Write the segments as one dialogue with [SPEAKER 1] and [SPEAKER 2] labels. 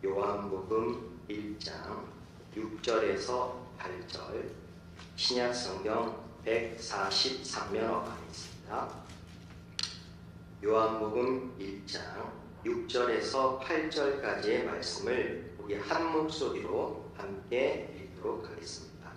[SPEAKER 1] 요한복음 1장 6절에서 8절, 신약성경 143면허가 있습니다. 요한복음 1장 6절에서 8절까지의 말씀을 우리 한 목소리로 함께 읽도록 하겠습니다.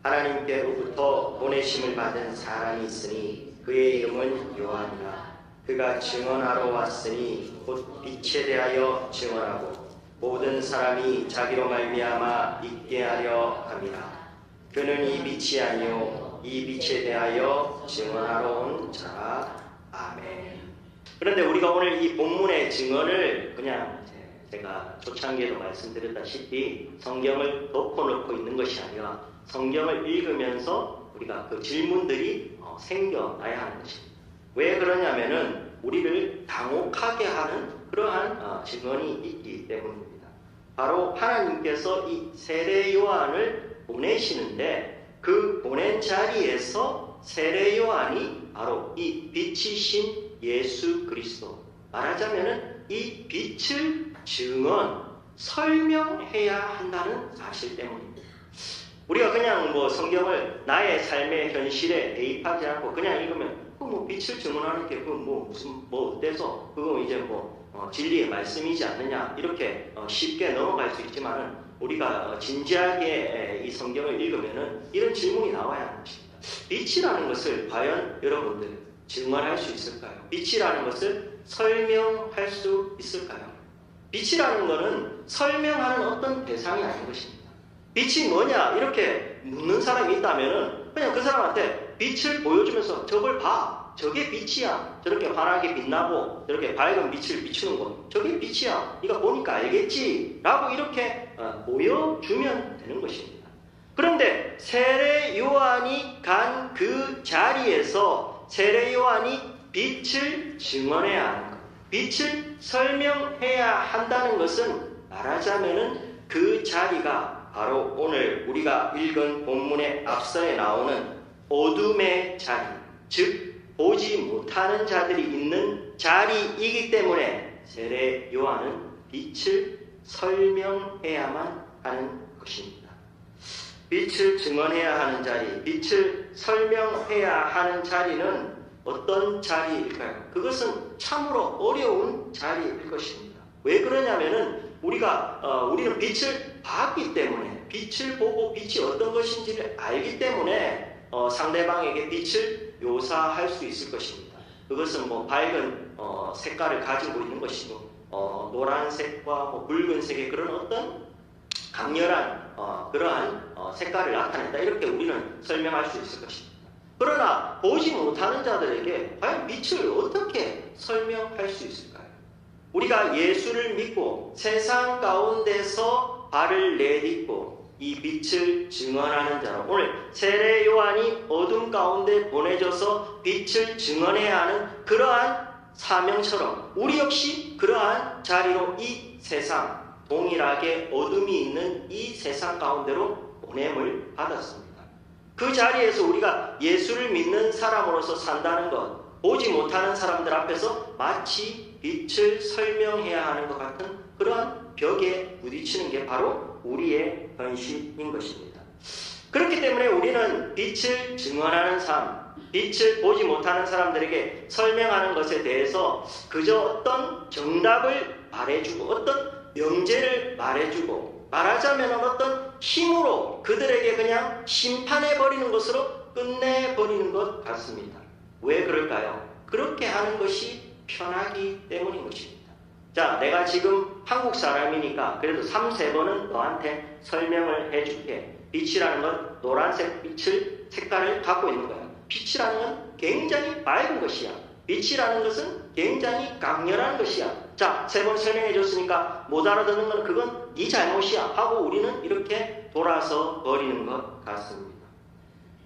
[SPEAKER 1] 하나님께로부터 보내심을 받은 사람이 있으니 그의 이름은 요한이라. 그가 증언하러 왔으니 곧 빛에 대하여 증언하고 모든 사람이 자기로 말미암아 있게 하려 함이라. 그는 이 빛이 아니요 이 빛에 대하여 증언하러 온 자라. 아멘. 그런데 우리가 오늘 이 본문의 증언을 그냥 제가 초창기에도 말씀드렸다시피 성경을 덮어놓고 있는 것이 아니라 성경을 읽으면서 우리가 그 질문들이 생겨나야 하는 것입니다. 왜 그러냐면은 우리를 당혹하게 하는 그러한 증언이 있기 때문입니다. 바로 하나님께서 이 세례 요한을 보내시는데 그 보낸 자리에서 세례 요한이 바로 이 빛이신 예수 그리스도, 말하자면은 이 빛을 설명해야 한다는 사실 때문입니다. 우리가 그냥 성경을 나의 삶의 현실에 대입하지 않고 그냥 읽으면 빛을 증언하는 게 무슨 어때서 그거 이제 진리의 말씀이지 않느냐 이렇게 쉽게 넘어갈 수 있지만은 우리가 진지하게 이 성경을 읽으면은 이런 질문이 나와야 하는 것입니다. 빛이라는 것을 과연 여러분들 증언할 수 있을까요? 빛이라는 것을 설명할 수 있을까요? 빛이라는 것은 설명하는 어떤 대상이 아닌 것입니다. 빛이 뭐냐 이렇게 묻는 사람이 있다면은 그냥 그 사람한테 빛을 보여주면서 저걸 봐. 저게 빛이야. 저렇게 환하게 빛나고 저렇게 밝은 빛을 비추는 것. 저게 빛이야. 네가 보니까 알겠지. 라고 이렇게 보여주면 되는 것입니다. 그런데 세례 요한이 간 그 자리에서 세례 요한이 빛을 증언해야 하는 것. 빛을 설명해야 한다는 것은 말하자면은 그 자리가 바로 오늘 우리가 읽은 본문의 앞서에 나오는 어둠의 자리, 즉 보지 못하는 자들이 있는 자리이기 때문에 세례 요한은 빛을 설명해야만 하는 것입니다. 빛을 증언해야 하는 자리, 빛을 설명해야 하는 자리는 어떤 자리일까요? 그것은 참으로 어려운 자리일 것입니다. 왜 그러냐면은 우리는 빛을 봤기 때문에, 빛을 보고 빛이 어떤 것인지를 알기 때문에 상대방에게 빛을 묘사할 수 있을 것입니다. 그것은 밝은 색깔을 가지고 있는 것이고 노란색과 붉은색의 그런 어떤 강렬한 그러한 색깔을 나타낸다 이렇게 우리는 설명할 수 있을 것입니다. 그러나 보지 못하는 자들에게 과연 빛을 어떻게 설명할 수 있을까요? 우리가 예수를 믿고 세상 가운데서 발을 내딛고 이 빛을 증언하는 자로 오늘 세례 요한이 어둠 가운데 보내져서 빛을 증언해야 하는 그러한 사명처럼 우리 역시 그러한 자리로 이 세상, 동일하게 어둠이 있는 이 세상 가운데로 보냄을 받았습니다. 그 자리에서 우리가 예수를 믿는 사람으로서 산다는 것, 보지 못하는 사람들 앞에서 마치 빛을 설명해야 하는 것 같은 그러한 벽에 부딪히는 게 바로 우리의 현실인 것입니다. 그렇기 때문에 우리는 빛을 증언하는 삶, 빛을 보지 못하는 사람들에게 설명하는 것에 대해서 그저 어떤 정답을 말해주고 어떤 명제를 말해주고 말하자면 어떤 힘으로 그들에게 그냥 심판해버리는 것으로 끝내버리는 것 같습니다. 왜 그럴까요? 그렇게 하는 것이 편하기 때문인 것입니다. 자, 내가 지금 한국 사람이니까 그래도 3-4번은 너한테 설명을 해줄게. 빛이라는 건 노란색 색깔을 갖고 있는 거야. 빛이라는 건 굉장히 맑은 것이야. 빛이라는 것은 굉장히 강렬한 것이야. 자, 3번 설명해 줬으니까 못 알아듣는 건 그건 네 잘못이야 하고 우리는 이렇게 돌아서 버리는 것 같습니다.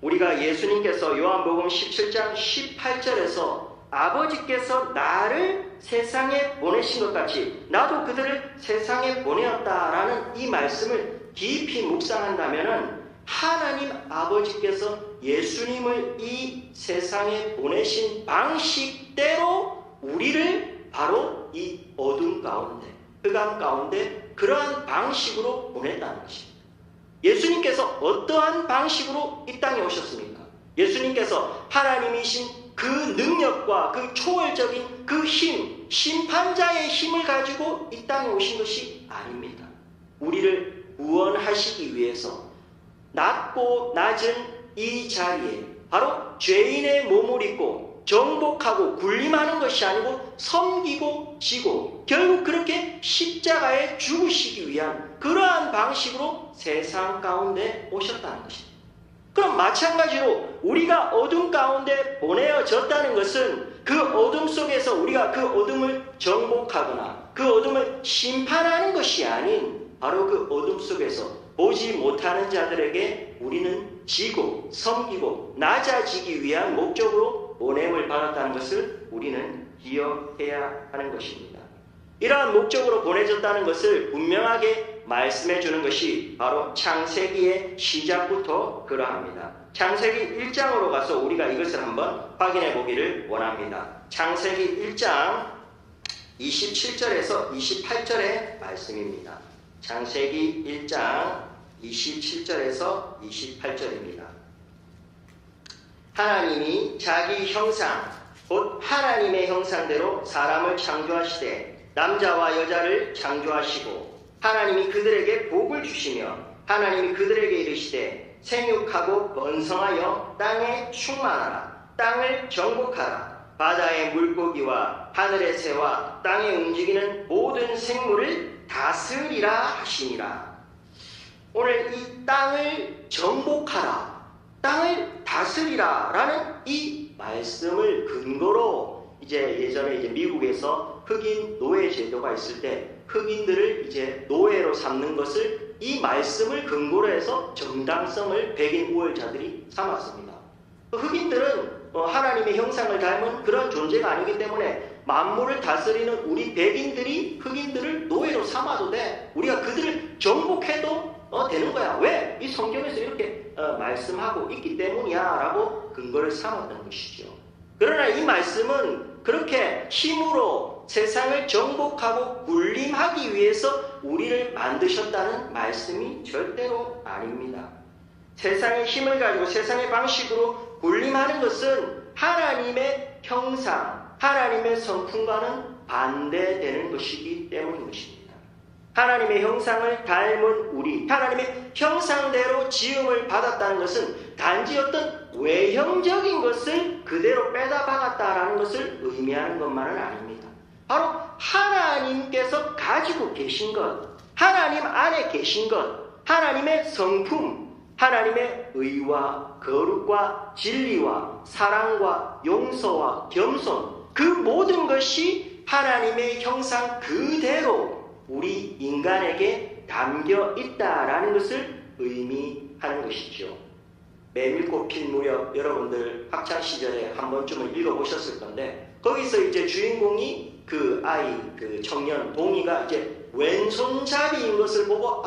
[SPEAKER 1] 우리가 예수님께서 요한복음 17장 18절에서 아버지께서 나를 세상에 보내신 것 같이 나도 그들을 세상에 보내었다라는 이 말씀을 깊이 묵상한다면 하나님 아버지께서 예수님을 이 세상에 보내신 방식대로 우리를 바로 이 어둠 가운데 흑암 가운데 그러한 방식으로 보냈다는 것입니다. 예수님께서 어떠한 방식으로 이 땅에 오셨습니까? 예수님께서 하나님이신 그 능력과 그 초월적인 그 힘, 심판자의 힘을 가지고 이 땅에 오신 것이 아닙니다. 우리를 구원하시기 위해서 낮고 낮은 이 자리에 바로 죄인의 몸을 입고 정복하고 군림하는 것이 아니고 섬기고 지고 결국 그렇게 십자가에 죽으시기 위한 그러한 방식으로 세상 가운데 오셨다는 것입니다. 그럼 마찬가지로 우리가 어둠 가운데 보내어졌다는 것은 그 어둠 속에서 우리가 그 어둠을 정복하거나 그 어둠을 심판하는 것이 아닌 바로 그 어둠 속에서 보지 못하는 자들에게 우리는 지고 섬기고 낮아지기 위한 목적으로 보냄을 받았다는 것을 우리는 기억해야 하는 것입니다. 이러한 목적으로 보내졌다는 것을 분명하게 말씀해 주는 것이 바로 창세기의 시작부터 그러합니다. 창세기 1장으로 가서 우리가 이것을 한번 확인해 보기를 원합니다. 창세기 1장 27절에서 28절의 말씀입니다. 창세기 1장 27절에서 28절입니다. 하나님이 자기 형상 곧 하나님의 형상대로 사람을 창조하시되 남자와 여자를 창조하시고 하나님이 그들에게 복을 주시며 하나님이 그들에게 이르시되 생육하고 번성하여 땅에 충만하라. 땅을 정복하라. 바다의 물고기와 하늘의 새와 땅에 움직이는 모든 생물을 다스리라 하시니라. 오늘 이 땅을 정복하라, 땅을 다스리라 라는 이 말씀을 근거로 이제 예전에 이제 미국에서 흑인 노예 제도가 있을 때 흑인들을 이제 노예로 삼는 것을 이 말씀을 근거로 해서 정당성을 백인 우월자들이 삼았습니다. 흑인들은 하나님의 형상을 닮은 그런 존재가 아니기 때문에 만물을 다스리는 우리 백인들이 흑인들을 노예로 삼아도 돼. 우리가 그들을 정복해도 되는 거야. 왜? 이 성경에서 이렇게 말씀하고 있기 때문이야 라고 근거를 삼았던 것이죠. 그러나 이 말씀은 그렇게 힘으로 세상을 정복하고 군림하기 위해서 우리를 만드셨다는 말씀이 절대로 아닙니다. 세상의 힘을 가지고 세상의 방식으로 군림하는 것은 하나님의 형상, 하나님의 성품과는 반대되는 것이기 때문인 것입니다. 하나님의 형상을 닮은 우리, 하나님의 형상대로 지음을 받았다는 것은 단지 어떤 외형적인 것을 그대로 빼다 박았다라는 것을 의미하는 것만은 아닙니다. 바로 하나님께서 가지고 계신 것, 하나님 안에 계신 것, 하나님의 성품, 하나님의 의와 거룩과 진리와 사랑과 용서와 겸손, 그 모든 것이 하나님의 형상 그대로 우리 인간에게 담겨 있다라는 것을 의미하는 것이죠. 메밀꽃 필 무렵 여러분들 학창시절에 한 번쯤은 읽어보셨을 건데 거기서 이제 주인공이 그 아이, 그 청년 동이가 이제 왼손잡이인 것을 보고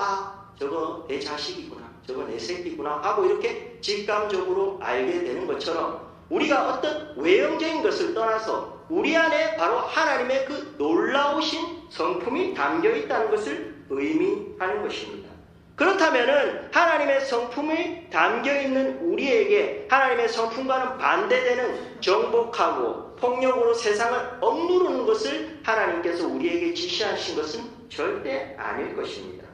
[SPEAKER 1] 저거 내 자식이구나, 저거 내 새끼구나 하고 이렇게 직감적으로 알게 되는 것처럼 우리가 어떤 외형적인 것을 떠나서 우리 안에 바로 하나님의 그 놀라우신 성품이 담겨 있다는 것을 의미하는 것입니다. 그렇다면은 하나님의 성품이 담겨 있는 우리에게 하나님의 성품과는 반대되는 정복하고 폭력으로 세상을 억누르는 것을 하나님께서 우리에게 지시하신 것은 절대 아닐 것입니다.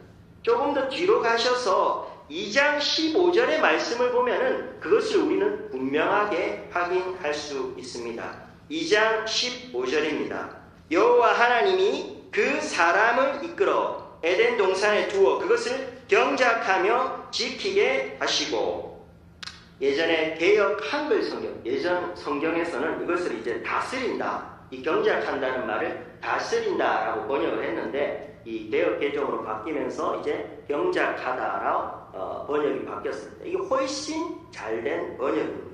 [SPEAKER 1] 조금 더 뒤로 가셔서 2장 15절의 말씀을 보면은 그것을 우리는 분명하게 확인할 수 있습니다. 2장 15절입니다. 여호와 하나님이 그 사람을 이끌어 에덴 동산에 두어 그것을 경작하며 지키게 하시고, 예전에 개역 한글 성경, 예전 성경에서는 이것을 이제 다스린다, 이 경작한다는 말을 다스린다라고 번역을 했는데 이 개역 개정으로 바뀌면서 이제 경작하다라고 번역이 바뀌었습니다. 이게 훨씬 잘된 번역입니다.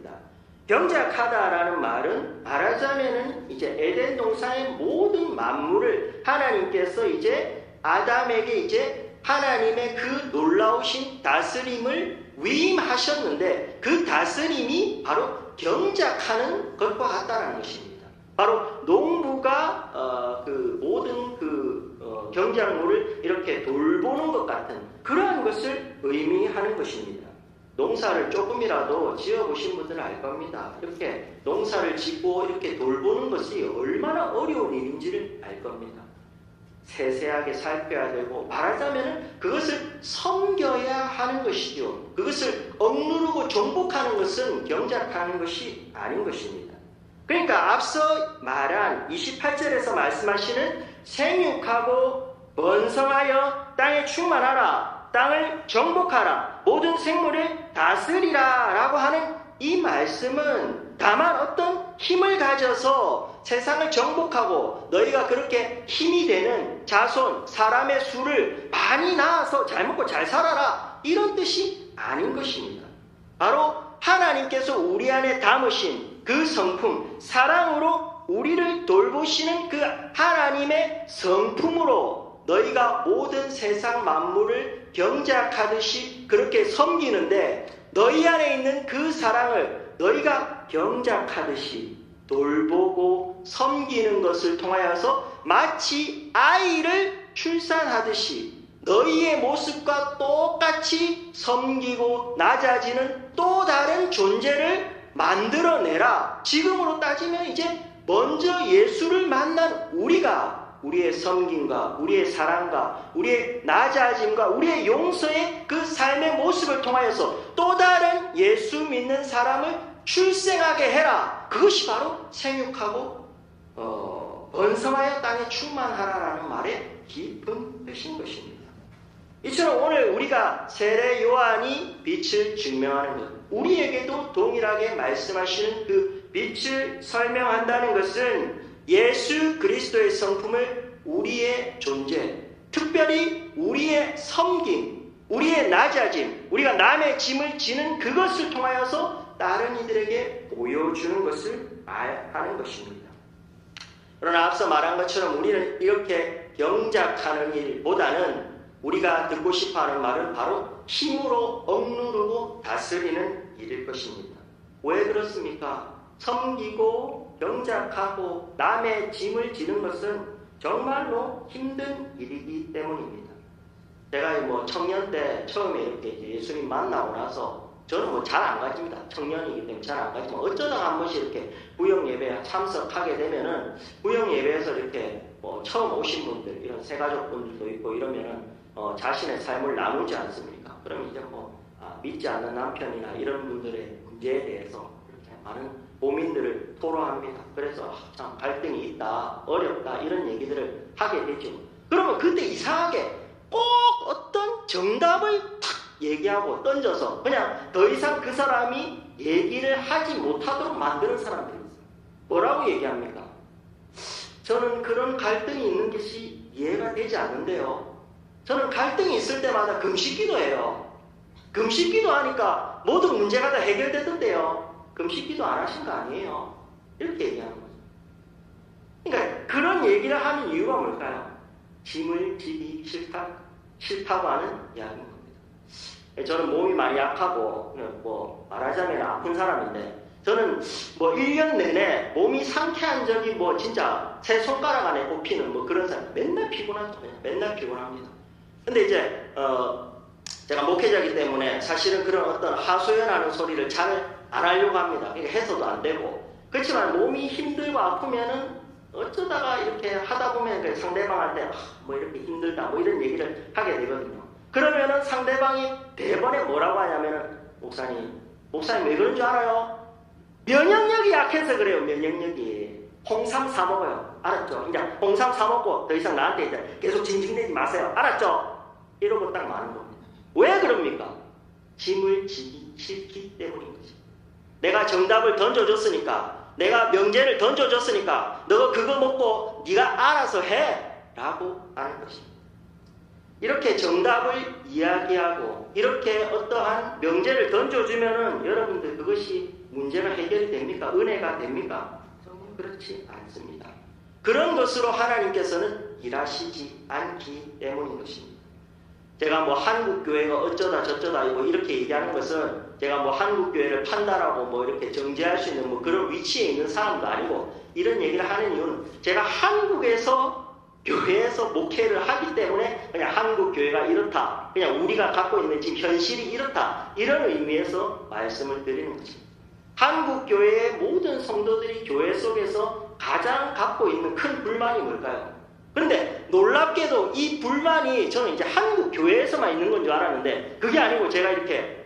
[SPEAKER 1] 경작하다라는 말은 말하자면은 이제 에덴 동산의 모든 만물을 하나님께서 이제 아담에게 이제 하나님의 그 놀라우신 다스림을 위임하셨는데 그 다스림이 바로 경작하는 것과 같다는 것입니다. 바로 농부가 그 모든 경작물을 이렇게 돌보는 것 같은 그러한 것을 의미하는 것입니다. 농사를 조금이라도 지어보신 분들은 알 겁니다. 이렇게 농사를 짓고 이렇게 돌보는 것이 얼마나 어려운 일인지를 알 겁니다. 세세하게 살펴야 되고, 말하자면 그것을 섬겨야 하는 것이죠. 그것을 억누르고 정복하는 것은 경작하는 것이 아닌 것입니다. 그러니까 앞서 말한 28절에서 말씀하시는 생육하고 번성하여 땅에 충만하라, 땅을 정복하라, 모든 생물을 다스리라 라고 하는 이 말씀은 다만 어떤 힘을 가져서 세상을 정복하고 너희가 그렇게 힘이 되는 자손, 사람의 수를 많이 낳아서 잘 먹고 잘 살아라, 이런 뜻이 아닌 것입니다. 바로 하나님께서 우리 안에 담으신 그 성품, 사랑으로 우리를 돌보시는 그 하나님의 성품으로 너희가 모든 세상 만물을 경작하듯이 그렇게 섬기는데, 너희 안에 있는 그 사랑을 너희가 경작하듯이 돌보고 섬기는 것을 통하여서 마치 아이를 출산하듯이 너희의 모습과 똑같이 섬기고 낮아지는 또 다른 존재를 만들어내라. 지금으로 따지면 이제 먼저 예수를 만난 우리가 우리의 섬김과 우리의 사랑과 우리의 낮아짐과 우리의 용서의 그 삶의 모습을 통하여서 또 다른 예수 믿는 사람을 출생하게 해라. 그것이 바로 생육하고 번성하여 땅에 충만하라라는 말의 깊은 뜻인 것입니다. 이처럼 오늘 우리가 세례 요한이 빛을 증명하는 것, 우리에게도 동일하게 말씀하시는 그 빛을 설명한다는 것은 예수 그리스도의 성품을 우리의 존재, 특별히 우리의 섬김, 우리의 낮아짐, 우리가 남의 짐을 지는 그것을 통하여서 다른 이들에게 보여주는 것을 말하는 것입니다. 그러나 앞서 말한 것처럼 우리는 이렇게 경작하는 일보다는 우리가 듣고 싶어하는 말은 바로 힘으로 억누르고 다스리는 일일 것입니다. 왜 그렇습니까? 섬기고 경작하고 남의 짐을 지는 것은 정말로 힘든 일이기 때문입니다. 제가 청년 때 처음에 이렇게 예수님 만나고 나서 저는 잘 안 가집니다. 청년이기 때문에 잘 안 가지만 어쩌다가 한 번씩 이렇게 구역 예배에 참석하게 되면은 구역 예배에서 이렇게 처음 오신 분들, 이런 새가족 분들도 있고 이러면은 자신의 삶을 나누지 않습니까? 그럼 이제 믿지 않는 남편이나 이런 분들의 문제에 대해서 이렇게 많은 고민들을 토로합니다. 그래서 참 갈등이 있다, 어렵다, 이런 얘기들을 하게 되죠. 그러면 그때 이상하게 꼭 어떤 정답을 탁 얘기하고 던져서 그냥 더 이상 그 사람이 얘기를 하지 못하도록 만드는 사람들이 있어요. 뭐라고 얘기합니까? 저는 그런 갈등이 있는 것이 이해가 되지 않는데요. 저는 갈등이 있을 때마다 금식기도해요. 금식기도 하니까 모든 문제가 다 해결되던데요. 금식기도 안 하신 거 아니에요? 이렇게 얘기하는 거죠. 그러니까 그런 얘기를 하는 이유가 뭘까요? 짐을 지기 싫다고 하는 이야기인 겁니다. 저는 몸이 많이 약하고 말하자면 아픈 사람인데, 저는 1년 내내 몸이 상쾌한 적이 진짜 제 손가락 안에 꼽히는 그런 사람, 맨날 피곤하죠. 맨날 피곤합니다. 근데 이제 제가 목회자이기 때문에 사실은 그런 어떤 하소연하는 소리를 잘 안 하려고 합니다. 그러니까 해서도 안 되고. 그렇지만 몸이 힘들고 아프면은 어쩌다가 이렇게 하다 보면 상대방한테 이렇게 힘들다 이런 얘기를 하게 되거든요. 그러면은 상대방이 대번에 뭐라고 하냐면은 목사님 왜 그런 줄 알아요? 면역력이 약해서 그래요. 면역력이. 홍삼 사 먹어요. 알았죠? 이제 홍삼 사 먹고 더 이상 나한테 이제 계속 징징대지 마세요. 알았죠? 이러고 딱 마는 겁니다. 왜 그럽니까? 짐을 지기 싫기 때문인 거지. 내가 정답을 던져줬으니까, 내가 명제를 던져줬으니까 너가 그거 먹고 네가 알아서 해 라고 하는 것입니다. 이렇게 정답을 이야기하고 이렇게 어떠한 명제를 던져주면은 여러분들 그것이 문제가 해결이 됩니까? 은혜가 됩니까? 전혀 그렇지 않습니다. 그런 것으로 하나님께서는 일하시지 않기 때문인 것입니다. 제가 한국교회가 어쩌다 저쩌다 이렇게 얘기하는 것은 제가 한국교회를 판단하고 이렇게 정죄할 수 있는 그런 위치에 있는 사람도 아니고, 이런 얘기를 하는 이유는 제가 한국에서 교회에서 목회를 하기 때문에 그냥 한국 교회가 이렇다, 그냥 우리가 갖고 있는 지금 현실이 이렇다, 이런 의미에서 말씀을 드리는 것입니다. 한국 교회의 모든 성도들이 교회 속에서 가장 갖고 있는 큰 불만이 뭘까요? 그런데 놀랍게도 이 불만이 저는 이제 한국 교회에서만 있는 건 줄 알았는데 그게 아니고, 제가 이렇게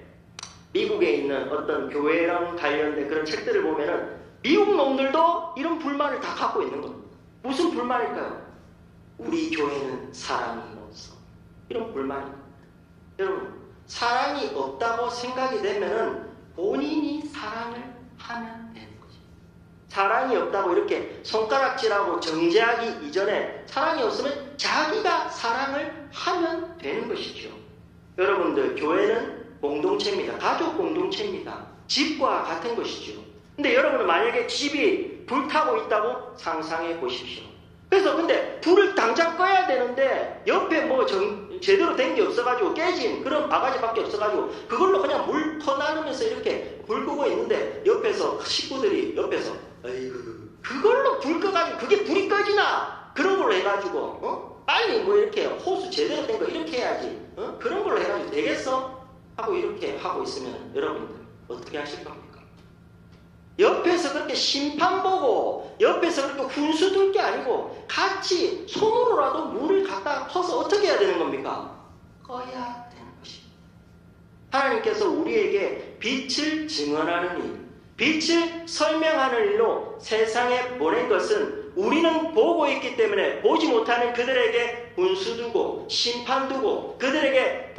[SPEAKER 1] 미국에 있는 어떤 교회랑 관련된 그런 책들을 보면은 미국 놈들도 이런 불만을 다 갖고 있는 겁니다. 무슨 불만일까요? 우리 교회는 사랑이 없어. 이런 불만입니다. 여러분, 사랑이 없다고 생각이 되면은 본인이 사랑을 하면 되는 것입니다. 사랑이 없다고 이렇게 손가락질하고 정죄하기 이전에 사랑이 없으면 자기가 사랑을 하면 되는 것이죠. 여러분들, 교회는 공동체입니다. 가족 공동체입니다. 집과 같은 것이죠. 근데 여러분은 만약에 집이 불타고 있다고 상상해 보십시오. 그래서 근데 불을 당장 꺼야 되는데 옆에 뭐 제대로 된 게 없어가지고 깨진 그런 바가지밖에 없어가지고 그걸로 그냥 물 퍼나르면서 이렇게 불 끄고 있는데 옆에서 식구들이 옆에서 아이고 그걸로 불 꺼가지고 그게 불이 꺼지나 그런 걸로 해가지고 빨리 뭐 이렇게 호수 제대로 된 거 이렇게 해야지 그런 걸로 해가지고 되겠어? 하고 이렇게 하고 있으면 여러분들 어떻게 하실 겁니까? 옆에서 그렇게 심판 보고 옆에서 그렇게 훈수 둘 게 아니고 같이 손으로라도 물을 갖다 퍼서 어떻게 해야 되는 겁니까? 꺼야 되는 것입니다. 하나님께서 우리에게 빛을 증언하는 일, 빛을 설명하는 일로 세상에 보낸 것은 우리는 보고 있기 때문에 보지 못하는 그들에게 훈수 두고 심판 두고 그들에게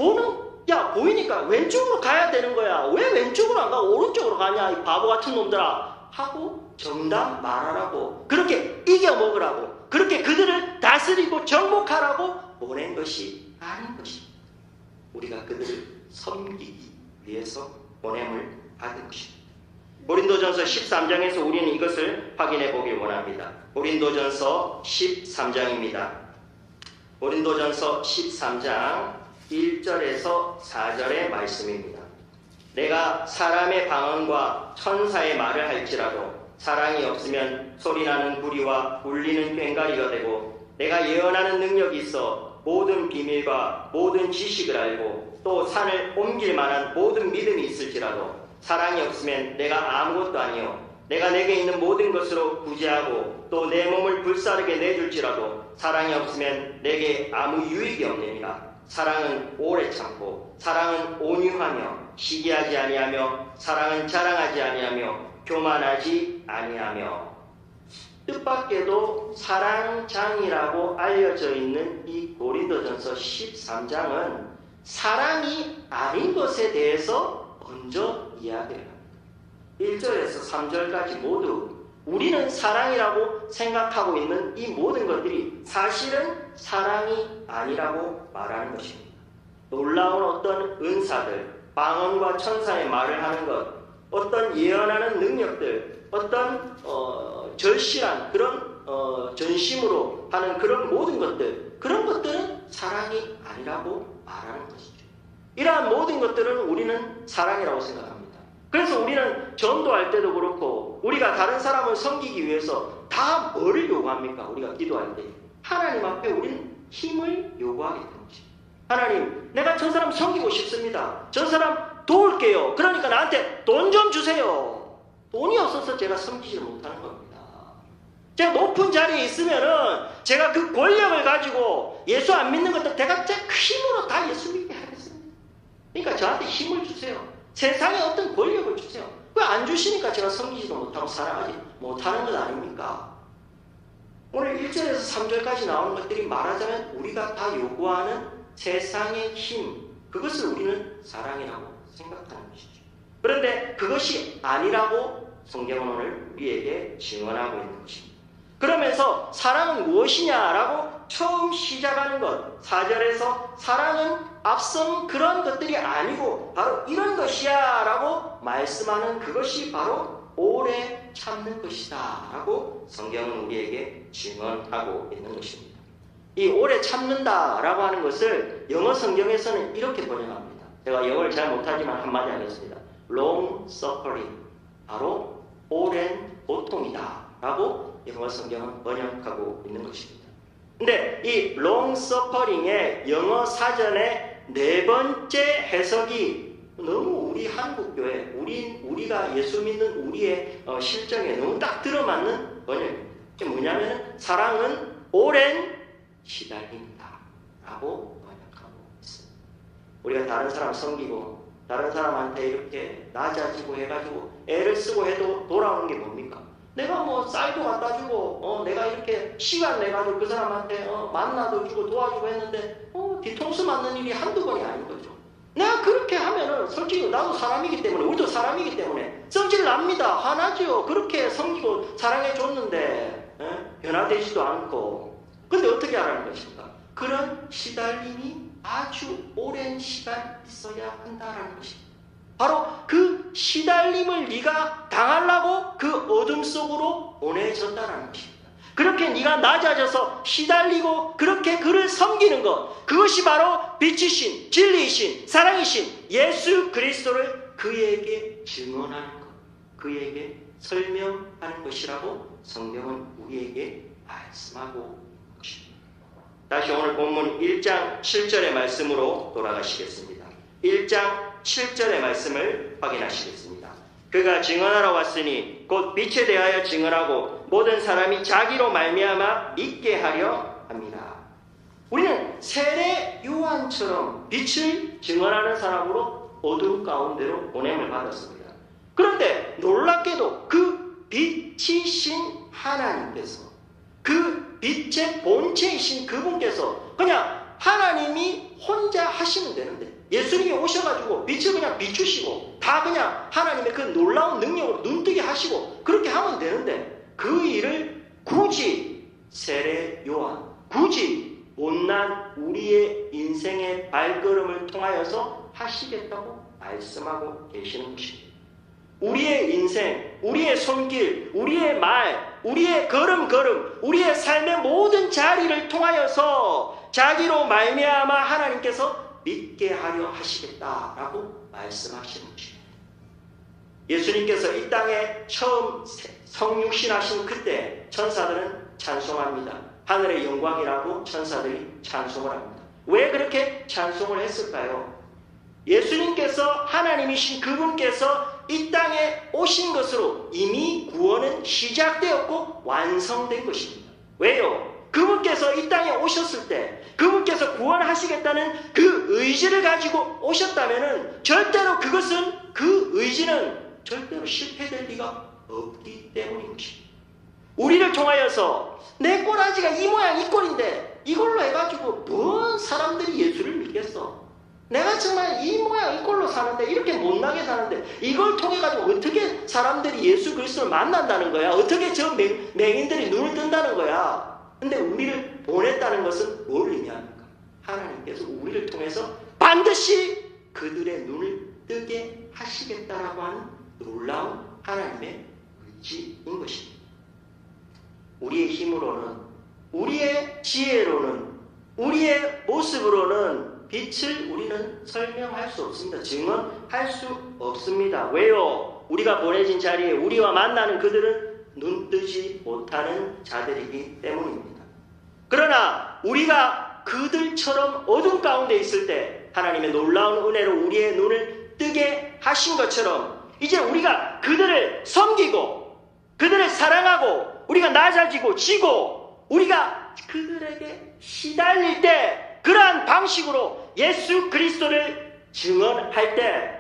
[SPEAKER 1] 야 보이니까 왼쪽으로 가야 되는 거야. 왜 왼쪽으로 안 가고 오른쪽으로 가냐 이 바보 같은 놈들아 하고 정답 말하라고, 그렇게 이겨먹으라고, 그렇게 그들을 다스리고 정복하라고 보낸 것이 아닌 것입니다. 우리가 그들을 섬기기 위해서 보냄을 받은 것입니다. 고린도전서 13장에서 우리는 이것을 확인해 보길 원합니다. 고린도전서 13장입니다. 고린도전서 13장 1절에서 4절의 말씀입니다. 내가 사람의 방언과 천사의 말을 할지라도 사랑이 없으면 소리나는 구리와 울리는 꽹과리가 되고, 내가 예언하는 능력이 있어 모든 비밀과 모든 지식을 알고 또 산을 옮길 만한 모든 믿음이 있을지라도 사랑이 없으면 내가 아무것도 아니요 내가 내게 있는 모든 것으로 구제하고 또 내 몸을 불사르게 내줄지라도 사랑이 없으면 내게 아무 유익이 없느니라. 사랑은 오래 참고 사랑은 온유하며 시기하지 아니하며 사랑은 자랑하지 아니하며 교만하지 아니하며. 뜻밖에도 사랑장이라고 알려져 있는 이 고린도전서 13장은 사랑이 아닌 것에 대해서 먼저 이야기를 합니다. 1절에서 3절까지 모두 우리는 사랑이라고 생각하고 있는 이 모든 것들이 사실은 사랑이 아니라고 말하는 것입니다. 놀라운 어떤 은사들, 방언과 천사의 말을 하는 것, 어떤 예언하는 능력들, 어떤 절실한 그런 전심으로 하는 그런 모든 것들, 그런 것들은 사랑이 아니라고 말하는 것이죠. 이러한 모든 것들은 우리는 사랑이라고 생각합니다. 그래서 우리는 전도할 때도 그렇고 우리가 다른 사람을 섬기기 위해서 다 뭐를 요구합니까? 우리가 기도할 때 하나님 앞에 우리는 힘을 요구하게 되는 것입니다. 하나님, 내가 저 사람 섬기고 싶습니다. 저 사람 도울게요. 그러니까 나한테 돈 좀 주세요. 돈이 없어서 제가 섬기지를 못하는 겁니다. 제가 높은 자리에 있으면은 제가 그 권력을 가지고 예수 안 믿는 것도 제가 제 힘으로 다 예수 믿게 하겠습니다. 그러니까 저한테 힘을 주세요. 세상에 어떤 권력을 주세요. 왜 안 주시니까 제가 섬기지도 못하고 살아가지 못하는 것 아닙니까? 오늘 1절에서 3절까지 나오는 것들이 말하자면 우리가 다 요구하는 세상의 힘, 그것을 우리는 사랑이라고 생각하는 것이죠. 그런데 그것이 아니라고 성경은 오늘 우리에게 증언하고 있는 것입니다. 그러면서 사랑은 무엇이냐라고 처음 시작하는 것, 4절에서 사랑은 앞선 그런 것들이 아니고 바로 이런 것이야 라고 말씀하는 그것이 바로 오래 참는 것이다 라고 성경은 우리에게 증언하고 있는 것입니다. 이 오래 참는다 라고 하는 것을 영어 성경에서는 이렇게 번역합니다. 제가 영어를 잘 못하지만 한마디 하겠습니다. long suffering, 바로 오랜 고통이다 라고 영어 성경은 번역하고 있는 것입니다. 근데 이 롱서퍼링의 영어 사전의 네 번째 해석이 너무 우리 한국교회, 우리가 예수 믿는 우리의 실정에 너무 딱 들어맞는 번역입니다. 그게 뭐냐면 사랑은 오랜 시달림이다 라고 번역하고 있습니다. 우리가 다른 사람 섬기고 다른 사람한테 이렇게 낮아지고 해가지고 애를 쓰고 해도 돌아오는 게 뭡니까? 내가 뭐 쌀도 갖다 주고 내가 이렇게 시간 내가지고 그 사람한테 만나도 주고 도와주고 했는데 뒤통수 맞는 일이 한두 번이 아닌 거죠. 내가 그렇게 하면은 솔직히 나도 사람이기 때문에 우리도 사람이기 때문에 성질 납니다. 화나죠. 그렇게 섬기고 사랑해 줬는데 변화되지도 않고. 근데 어떻게 하라는 것입니까? 그런 시달림이 아주 오랜 시간 있어야 한다라는 것입니다. 바로 그 시달림을 네가 당하려고 그 어둠 속으로 보내졌다는 것입니다. 그렇게 네가 낮아져서 시달리고 그렇게 그를 섬기는 것, 그것이 바로 빛이신, 진리이신, 사랑이신 예수 그리스도를 그에게 증언하는 것, 그에게 설명하는 것이라고 성경은 우리에게 말씀하고 있는 것입니다. 다시 오늘 본문 1장 7절의 말씀으로 돌아가시겠습니다. 1장 7절의 말씀을 확인하시겠습니다. 그가 증언하러 왔으니 곧 빛에 대하여 증언하고 모든 사람이 자기로 말미암아 믿게 하려 합니다. 우리는 세례 요한처럼 빛을 증언하는 사람으로 어둠 가운데로 보냄을 받았습니다. 그런데 놀랍게도 그 빛이신 하나님께서, 그 빛의 본체이신 그분께서 그냥 하나님이 혼자 하시면 되는데, 예수님이 오셔가지고 빛을 그냥 비추시고 다 그냥 하나님의 그 놀라운 능력으로 눈뜨게 하시고 그렇게 하면 되는데, 그 일을 굳이 세례 요한, 굳이 못난 우리의 인생의 발걸음을 통하여서 하시겠다고 말씀하고 계시는 것입니다. 우리의 인생, 우리의 손길, 우리의 말, 우리의 걸음걸음, 우리의 삶의 모든 자리를 통하여서 자기로 말미암아 하나님께서 믿게 하려 하시겠다라고 말씀하시는 것입니다. 예수님께서 이 땅에 처음 성육신하신 그때 천사들은 찬송합니다. 하늘의 영광이라고 천사들이 찬송을 합니다. 왜 그렇게 찬송을 했을까요? 예수님께서, 하나님이신 그분께서 이 땅에 오신 것으로 이미 구원은 시작되었고 완성된 것입니다. 왜요? 그분께서 이 땅에 오셨을 때 그분께서 구원하시겠다는 그 의지를 가지고 오셨다면 절대로 그 의지는 절대로 실패될 리가 없기 때문인 것입니다. 우리를 통하여서 내 꼬라지가 이 모양 이 꼴인데 이걸로 해가지고 뭔 사람들이 예수를 믿겠어? 내가 정말 이 모양 이 꼴로 사는데, 이렇게 못나게 사는데 이걸 통해 가지고 어떻게 사람들이 예수 그리스도를 만난다는 거야? 어떻게 저 맹인들이 눈을 뜬다는 거야? 근데 우리를 보냈다는 것은 뭘 의미합니까? 하나님께서 우리를 통해서 반드시 그들의 눈을 뜨게 하시겠다라고 하는 놀라운 하나님의 의지인 것입니다. 우리의 힘으로는, 우리의 지혜로는, 우리의 모습으로는 빛을 우리는 설명할 수 없습니다. 증언할 수 없습니다. 왜요? 우리가 보내진 자리에 우리와 만나는 그들은 눈뜨지 못하는 자들이기 때문입니다. 그러나 우리가 그들처럼 어둠 가운데 있을 때 하나님의 놀라운 은혜로 우리의 눈을 뜨게 하신 것처럼, 이제 우리가 그들을 섬기고 그들을 사랑하고 우리가 낮아지고 지고 우리가 그들에게 시달릴 때, 그러한 방식으로 예수 그리스도를 증언할 때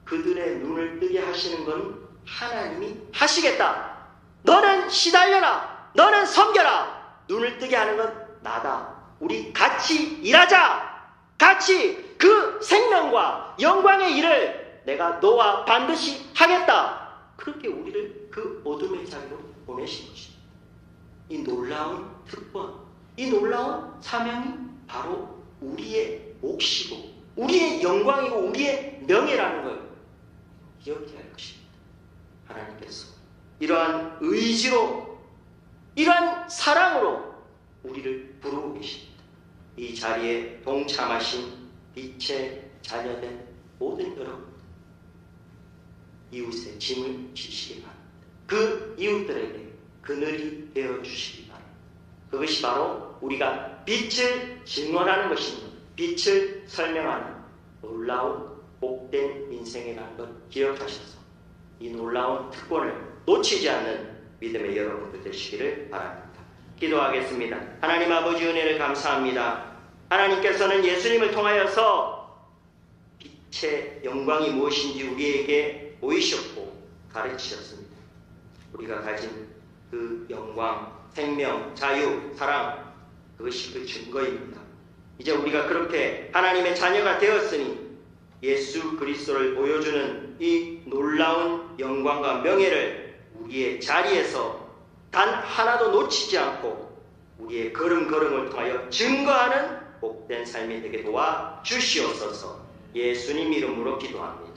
[SPEAKER 1] 그들의 눈을 뜨게 하시는 건 하나님이 하시겠다. 너는 시달려라, 너는 섬겨라. 눈을 뜨게 하는 건 나다. 우리 같이 일하자. 같이 그 생명과 영광의 일을 내가 너와 반드시 하겠다. 그렇게 우리를 그 어둠의 자리로 보내신 것입니다. 이 놀라운 특권, 이 놀라운 사명이 바로 우리의 몫이고 우리의 영광이고 우리의 명예라는 걸 기억해야 할 것입니다. 하나님께서 이러한 의지로, 이러한 사랑으로 우리를 부르고 계십니다. 이 자리에 동참하신 빛의 자녀된 모든 여러분, 이웃의 짐을 지시기 바랍니다. 그 이웃들에게 그늘이 되어주시기 바랍니다. 그것이 바로 우리가 빛을 증언하는 것입니다. 빛을 설명하는 놀라운 복된 인생이라는 것 기억하셔서 이 놀라운 특권을 놓치지 않는 믿음의 여러분들 되시기를 바랍니다. 기도하겠습니다. 하나님 아버지 은혜를 감사합니다. 하나님께서는 예수님을 통하여서 빛의 영광이 무엇인지 우리에게 보이셨고 가르치셨습니다. 우리가 가진 그 영광, 생명, 자유, 사랑, 그것이 그 증거입니다. 이제 우리가 그렇게 하나님의 자녀가 되었으니 예수 그리스도를 보여주는 이 놀라운 영광과 명예를 우리의 자리에서 단 하나도 놓치지 않고 우리의 걸음걸음을 통하여 증거하는 복된 삶이 되게 도와 주시옵소서. 예수님 이름으로 기도합니다.